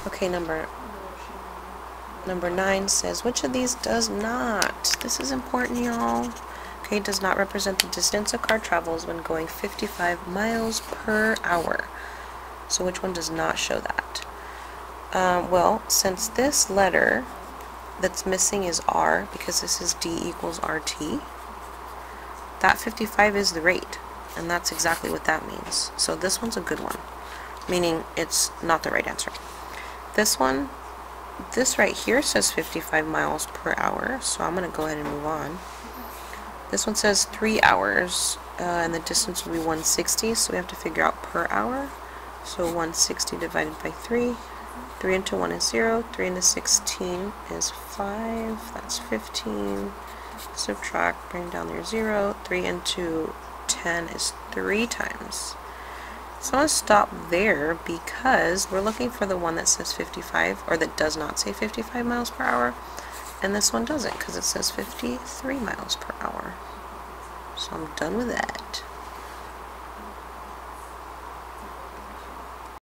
Okay, number 9 says, which of these does not? This is important, y'all. Okay, does not represent the distance a car travels when going 55 miles per hour. So which one does not show that? Well, since this letter that's missing is R, because this is D equals RT, that 55 is the rate, and that's exactly what that means. So this one's a good one, meaning it's not the right answer. This one, this right here says 55 miles per hour, so I'm going to go ahead and move on. This one says 3 hours, and the distance will be 160, so we have to figure out per hour. So 160 divided by 3. 3 into 1 is 0. 3 into 16 is 5. That's 15. Subtract, bring down your 0. 3 into 10 is 3 times. So I'm going to stop there because we're looking for the one that says 55, or that does not say 55 miles per hour. And this one doesn't, because it says 53 miles per hour. So I'm done with that.